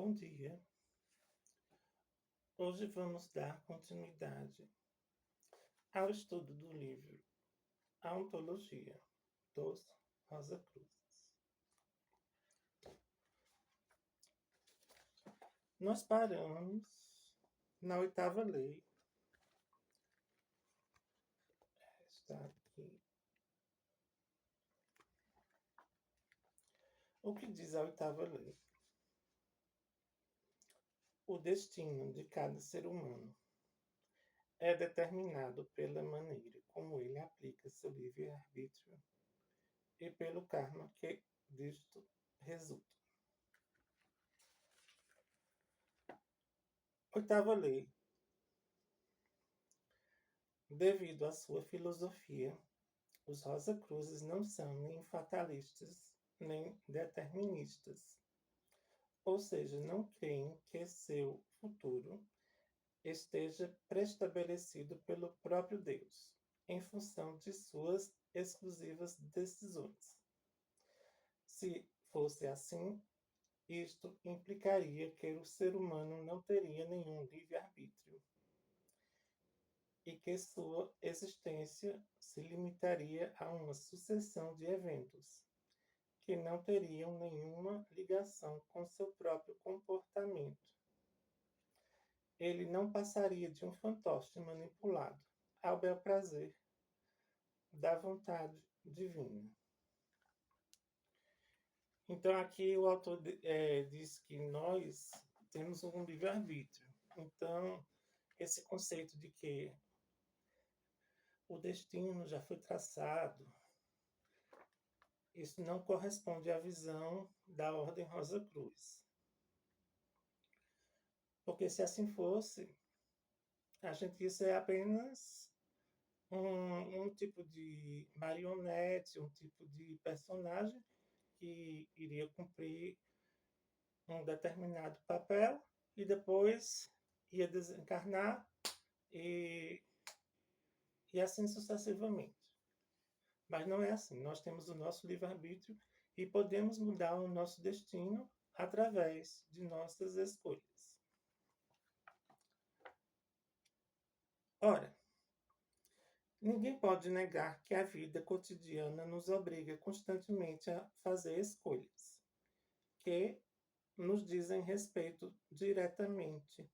Bom dia. Hoje vamos dar continuidade ao estudo do livro A Ontologia dos Rosa Cruzes. Nós paramos na 8ª lei. Está aqui. O que diz a 8ª lei? O destino de cada ser humano é determinado pela maneira como ele aplica seu livre-arbítrio e pelo karma que disto resulta. 8ª lei. Devido à sua filosofia, os Rosa Cruzes não são nem fatalistas nem deterministas, ou seja, não creem que seu futuro esteja preestabelecido pelo próprio Deus, em função de suas exclusivas decisões. Se fosse assim, isto implicaria que o ser humano não teria nenhum livre-arbítrio e que sua existência se limitaria a uma sucessão de eventos que não teriam nenhuma ligação com seu próprio comportamento. Ele não passaria de um fantoche manipulado ao bel prazer da vontade divina. Então, aqui o autor diz que nós temos um livre-arbítrio. Então, esse conceito de que o destino já foi traçado, isso não corresponde à visão da Ordem Rosa Cruz. Porque se assim fosse, a gente ia ser apenas um tipo de marionete, um tipo de personagem que iria cumprir um determinado papel e depois ia desencarnar e assim sucessivamente. Mas não é assim. Nós temos o nosso livre-arbítrio e podemos mudar o nosso destino através de nossas escolhas. Ora, ninguém pode negar que a vida cotidiana nos obriga constantemente a fazer escolhas que nos dizem respeito diretamente,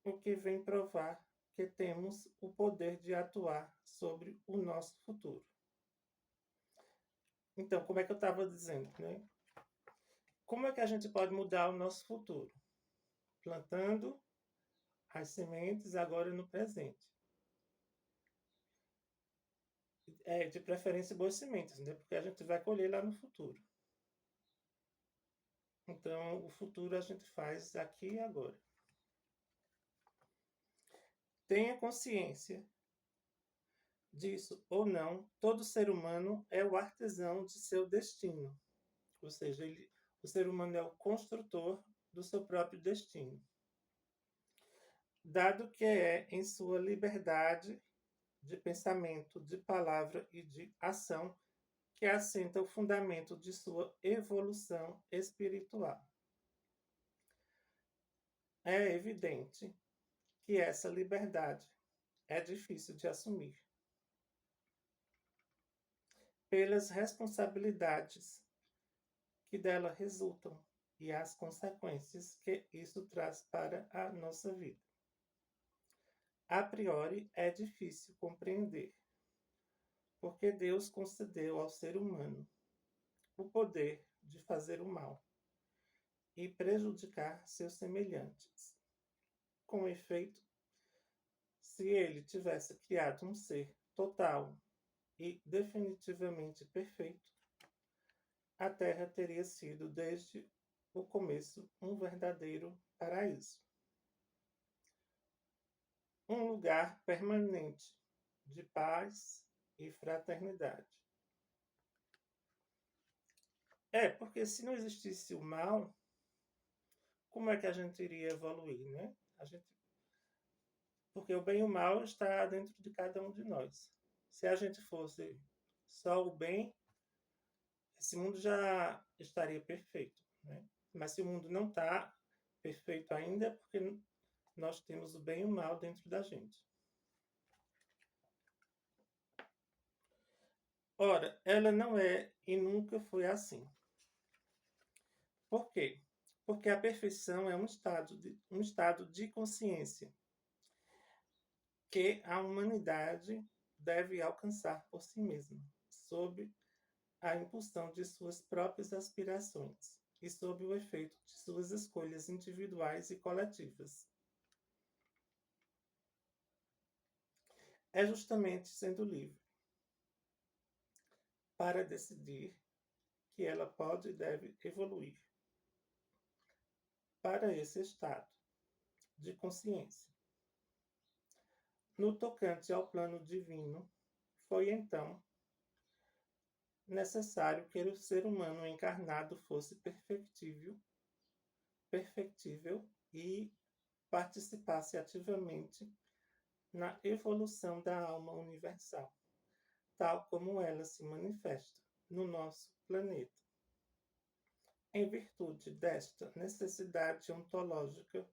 o que vem provar que temos o poder de atuar sobre o nosso futuro. Então, como é que eu estava dizendo, né? Como é que a gente pode mudar o nosso futuro? Plantando as sementes agora no presente. De preferência boas sementes, né? Porque a gente vai colher lá no futuro. Então, o futuro a gente faz aqui e agora. Tenha consciência disso ou não, todo ser humano é o artesão de seu destino. Ou seja, o ser humano é o construtor do seu próprio destino. Dado que é em sua liberdade de pensamento, de palavra e de ação que assenta o fundamento de sua evolução espiritual. É evidente que essa liberdade é difícil de assumir, pelas responsabilidades que dela resultam e as consequências que isso traz para a nossa vida. A priori, é difícil compreender, porque Deus concedeu ao ser humano o poder de fazer o mal e prejudicar seus semelhantes. Com efeito, se ele tivesse criado um ser total e definitivamente perfeito, a Terra teria sido, desde o começo, um verdadeiro paraíso. Um lugar permanente de paz e fraternidade. Porque se não existisse o mal, como é que a gente iria evoluir, né? Porque o bem e o mal está dentro de cada um de nós. Se a gente fosse só o bem, esse mundo já estaria perfeito, né? Mas se o mundo não está perfeito ainda, é porque nós temos o bem e o mal dentro da gente. Ora, ela não é e nunca foi assim. Por quê? Porque a perfeição é um estado de consciência que a humanidade deve alcançar por si mesma, sob a impulsão de suas próprias aspirações e sob o efeito de suas escolhas individuais e coletivas. É justamente sendo livre para decidir que ela pode e deve evoluir para esse estado de consciência. No tocante ao plano divino, foi então necessário que o ser humano encarnado fosse perfectível e participasse ativamente na evolução da alma universal, tal como ela se manifesta no nosso planeta. Em virtude desta necessidade ontológica,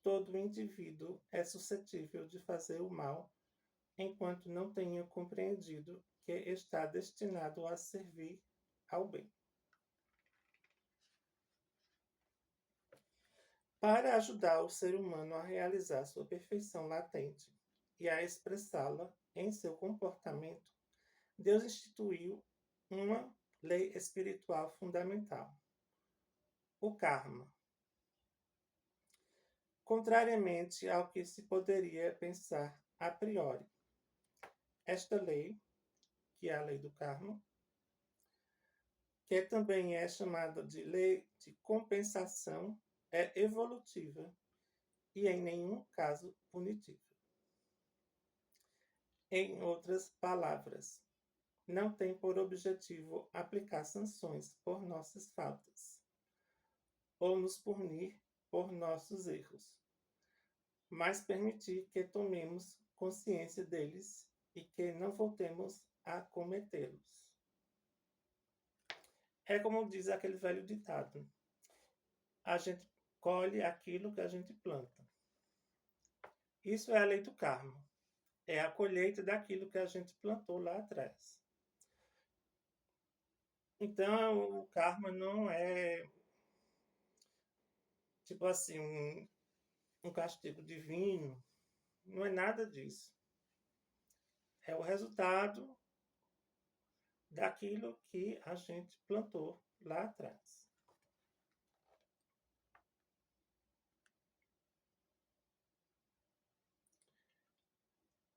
todo indivíduo é suscetível de fazer o mal enquanto não tenha compreendido que está destinado a servir ao bem. Para ajudar o ser humano a realizar sua perfeição latente e a expressá-la em seu comportamento, Deus instituiu uma lei espiritual fundamental, o karma. Contrariamente ao que se poderia pensar a priori, esta lei, que é a lei do karma, que também é chamada de lei de compensação, é evolutiva e em nenhum caso punitiva. Em outras palavras, não tem por objetivo aplicar sanções por nossas faltas ou nos punir por nossos erros, mas permitir que tomemos consciência deles e que não voltemos a cometê-los. É como diz aquele velho ditado: a gente colhe aquilo que a gente planta. Isso é a lei do karma. É a colheita daquilo que a gente plantou lá atrás. Então, o karma não é, tipo assim, um castigo divino. Não é nada disso. É o resultado daquilo que a gente plantou lá atrás.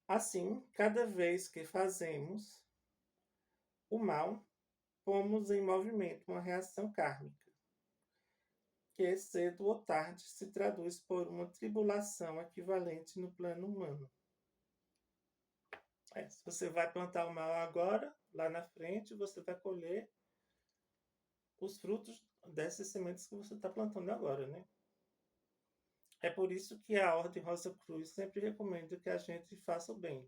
Assim, cada vez que fazemos o mal, pomos em movimento uma reação kármica, que cedo ou tarde se traduz por uma tribulação equivalente no plano humano. Se você vai plantar o mal agora, lá na frente, você vai colher os frutos dessas sementes que você está plantando agora, né? É por isso que a Ordem Rosa Cruz sempre recomenda que a gente faça o bem.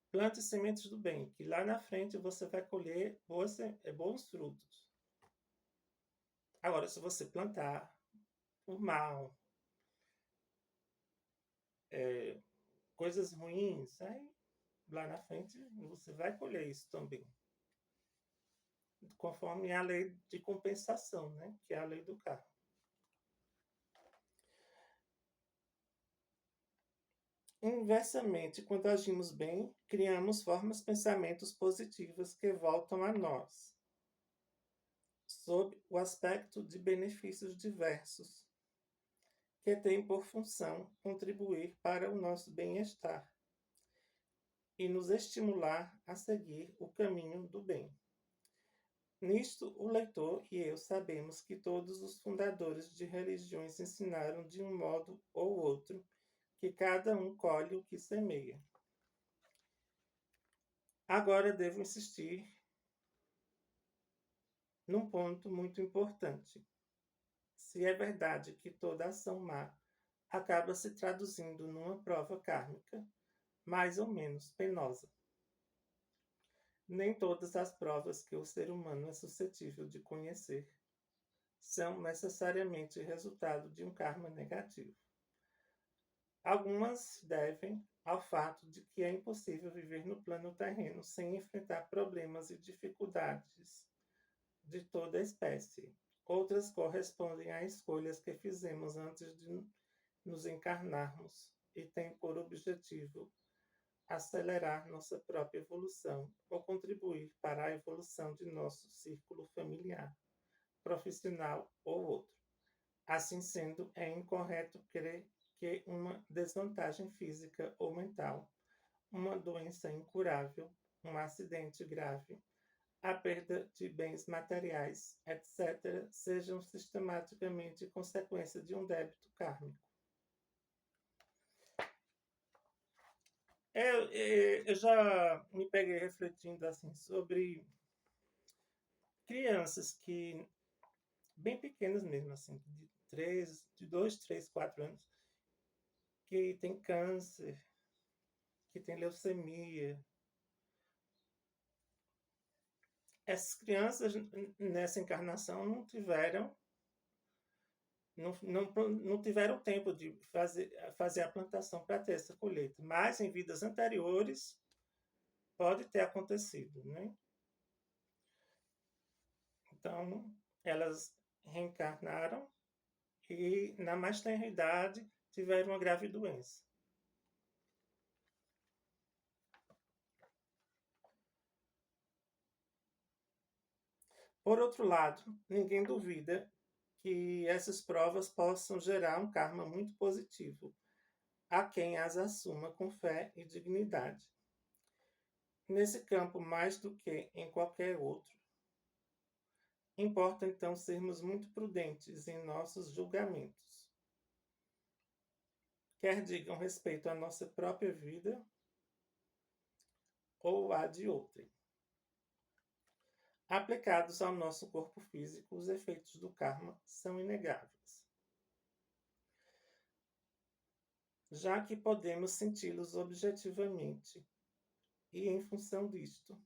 Plante sementes do bem, que lá na frente você vai colher bons frutos. Agora, se você plantar o mal, coisas ruins, aí lá na frente você vai colher isso também. Conforme a lei de compensação, né? Que é a lei do karma. Inversamente, quando agimos bem, criamos formas, pensamentos positivos que voltam a nós, sob o aspecto de benefícios diversos, que têm por função contribuir para o nosso bem-estar e nos estimular a seguir o caminho do bem. Nisto, o leitor e eu sabemos que todos os fundadores de religiões ensinaram de um modo ou outro que cada um colhe o que semeia. Agora devo insistir num ponto muito importante. Se é verdade que toda ação má acaba se traduzindo numa prova kármica, mais ou menos penosa, nem todas as provas que o ser humano é suscetível de conhecer são necessariamente resultado de um karma negativo. Algumas se devem ao fato de que é impossível viver no plano terreno sem enfrentar problemas e dificuldades de toda a espécie. Outras correspondem a escolhas que fizemos antes de nos encarnarmos e têm por objetivo acelerar nossa própria evolução ou contribuir para a evolução de nosso círculo familiar, profissional ou outro. Assim sendo, é incorreto crer que uma desvantagem física ou mental, uma doença incurável, um acidente grave, a perda de bens materiais, etc., sejam sistematicamente consequência de um débito kármico. Eu já me peguei refletindo assim sobre crianças que bem pequenas mesmo, assim, de 2, 3, 4 anos, que tem câncer, que tem leucemia. Essas crianças nessa encarnação não tiveram tempo de fazer a plantação para ter essa colheita, mas em vidas anteriores pode ter acontecido, né? Então, elas reencarnaram e, na mais tenra idade, tiveram uma grave doença. Por outro lado, ninguém duvida que essas provas possam gerar um karma muito positivo a quem as assuma com fé e dignidade. Nesse campo, mais do que em qualquer outro, importa então sermos muito prudentes em nossos julgamentos, quer digam respeito à nossa própria vida ou à de outrem. Aplicados ao nosso corpo físico, os efeitos do karma são inegáveis, já que podemos senti-los objetivamente e, em função disto,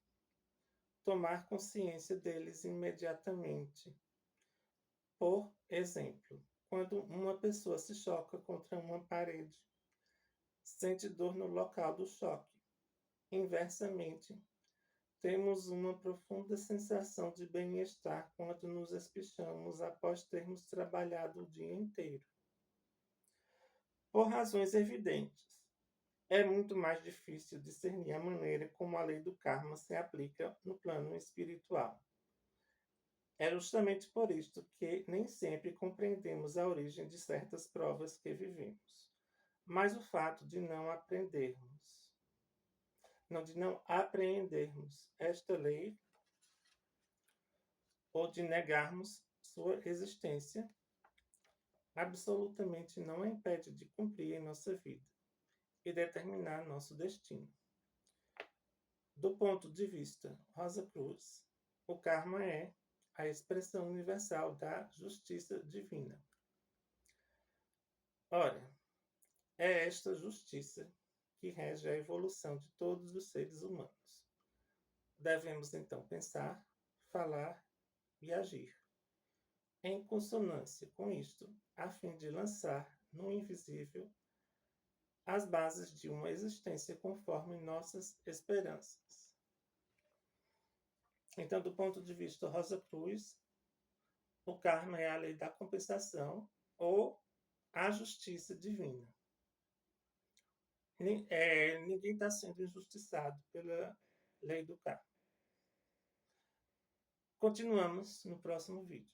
tomar consciência deles imediatamente. Por exemplo, quando uma pessoa se choca contra uma parede, sente dor no local do choque. Inversamente, temos uma profunda sensação de bem-estar quando nos espichamos após termos trabalhado o dia inteiro. Por razões evidentes, é muito mais difícil discernir a maneira como a lei do karma se aplica no plano espiritual. É justamente por isto que nem sempre compreendemos a origem de certas provas que vivemos. Mas o fato de não apreendermos esta lei ou de negarmos sua existência, absolutamente não a impede de cumprir em nossa vida e determinar nosso destino. Do ponto de vista Rosa Cruz, o karma é a expressão universal da justiça divina. Ora, é esta justiça que rege a evolução de todos os seres humanos. Devemos então pensar, falar e agir em consonância com isto, a fim de lançar no invisível as bases de uma existência conforme nossas esperanças. Então, do ponto de vista Rosa Cruz, o karma é a lei da compensação ou a justiça divina. Ninguém está sendo injustiçado pela lei do karma. Continuamos no próximo vídeo.